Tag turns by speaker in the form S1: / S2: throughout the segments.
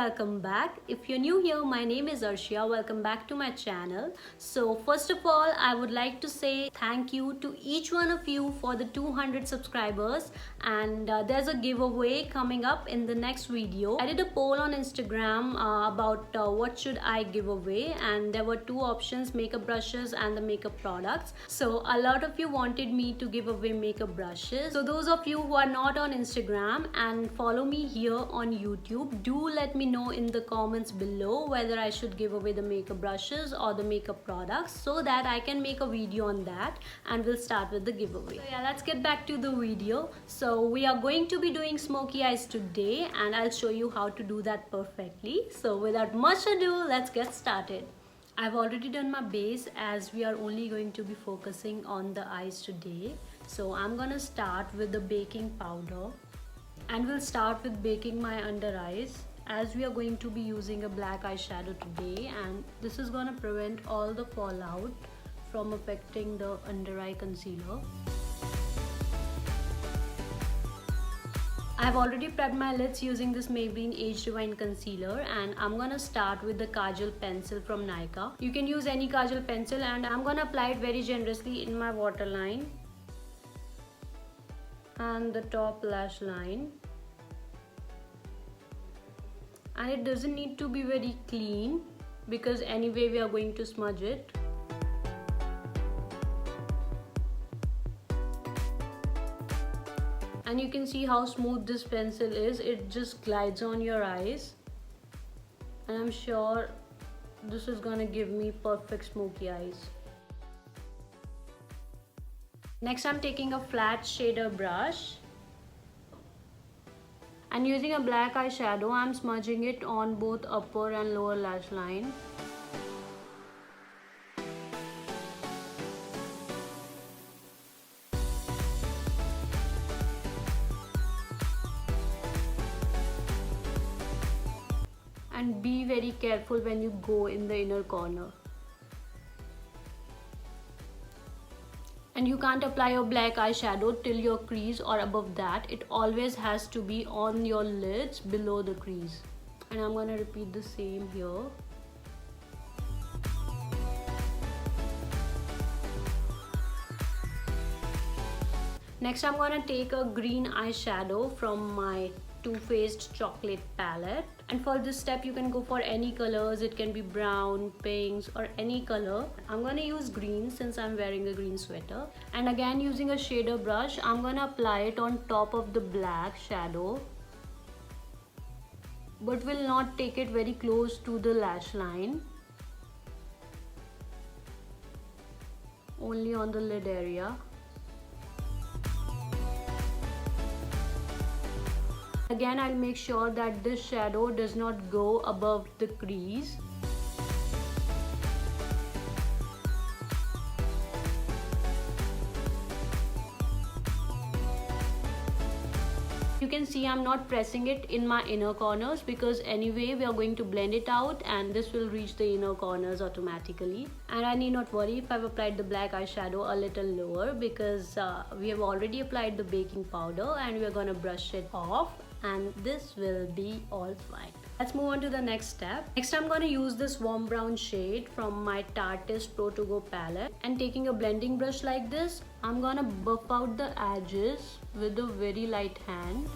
S1: welcome back. If you're new here, my name is Arshiya. Welcome back to my channel. So first of all, I would like to say thank you to each one of you for the 200 subscribers, and there's a giveaway coming up in the next video. I did a poll on Instagram about what should I give away, and there were two options, makeup brushes and the makeup products. So a lot of you wanted me to give away makeup brushes. So those of you who are not on Instagram and follow me here on YouTube, do let me know in the comments below whether I should give away the makeup brushes or the makeup products, so that I can make a video on that, and we'll start with the giveaway. So yeah, let's get back to the video. So we are going to be doing smoky eyes today, and I'll show you how to do that perfectly. So without much ado, let's get started. I've already done my base, as we are only going to be focusing on the eyes today. So I'm gonna start with the baking powder, and we'll start with baking my under eyes, as we are going to be using a black eyeshadow today, and this is gonna prevent all the fallout from affecting the under eye concealer. I've already prepped my lids using this Maybelline Age Divine concealer, and I'm gonna start with the kajal pencil from Nykaa. You can use any kajal pencil, and I'm gonna apply it very generously in my waterline and the top lash line. And it doesn't need to be very clean, because anyway we are going to smudge it. And you can see how smooth this pencil is. It just glides on your eyes, and I'm sure this is gonna give me perfect smoky eyes. Next, I'm taking a flat shader brush, and using a black eyeshadow, I'm smudging it on both upper and lower lash line. And be very careful when you go in the inner corner. And you can't apply your black eyeshadow till your crease or above that. It always has to be on your lids below the crease. And I'm gonna repeat the same here. Next, I'm gonna take a green eyeshadow from my Too Faced chocolate palette, and for this step you can go for any colors. It can be brown, pinks, or any color. I'm gonna use green since I'm wearing a green sweater, and again using a shader brush, I'm gonna apply it on top of the black shadow, but will not take it very close to the lash line, only on the lid area. Again, I'll make sure that this shadow does not go above the crease. You can see I'm not pressing it in my inner corners, because anyway we are going to blend it out, and this will reach the inner corners automatically. And I need not worry if I've applied the black eyeshadow a little lower, because we have already applied the baking powder, and we are gonna brush it off, and this will be all fine. Let's move on to the next step. Next, I'm going to use this warm brown shade from my Tarteist Pro To Go palette, and taking a blending brush like this, I'm going to buff out the edges with a very light hand.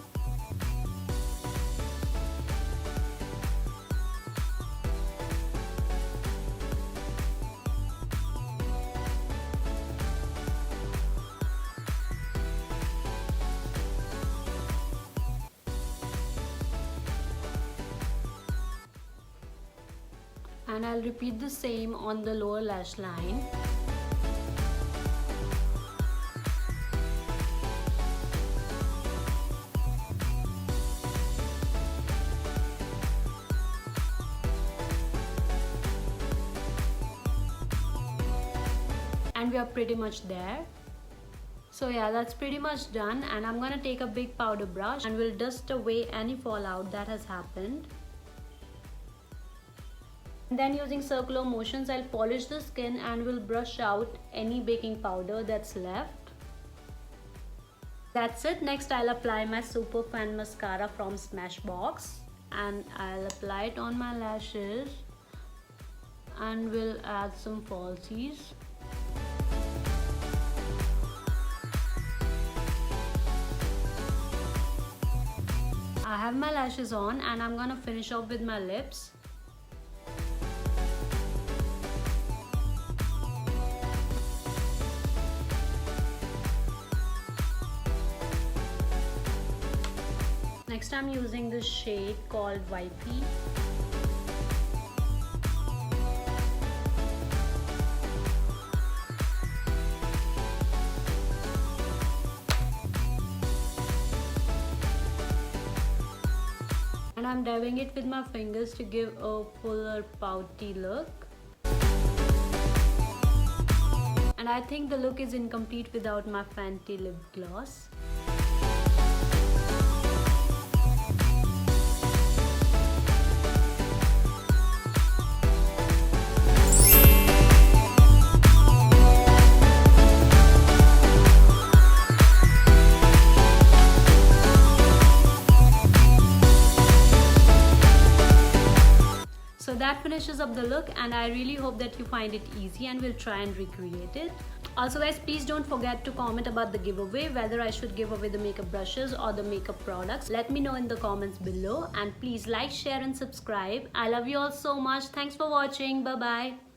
S1: And I'll repeat the same on the lower lash line. And we are pretty much there. So yeah, that's pretty much done, and I'm gonna take a big powder brush and will dust away any fallout that has happened. Then using circular motions, I'll polish the skin and will brush out any baking powder that's left. That's it. Next, I'll apply my super fan mascara from Smashbox. and I'll apply it on my lashes and we'll add some falsies. I have my lashes on and I'm gonna finish off with my lips. Next I'm using this shade called Wipey. And I'm dabbing it with my fingers to give a fuller pouty look. And I think the look is incomplete without my Fenty lip gloss. So that finishes up the look, and I really hope that you find it easy and will try and recreate it. Also guys, please don't forget to comment about the giveaway, whether I should give away the makeup brushes or the makeup products. Let me know in the comments below, and please like, share and subscribe. I love you all so much. Thanks for watching. Bye bye.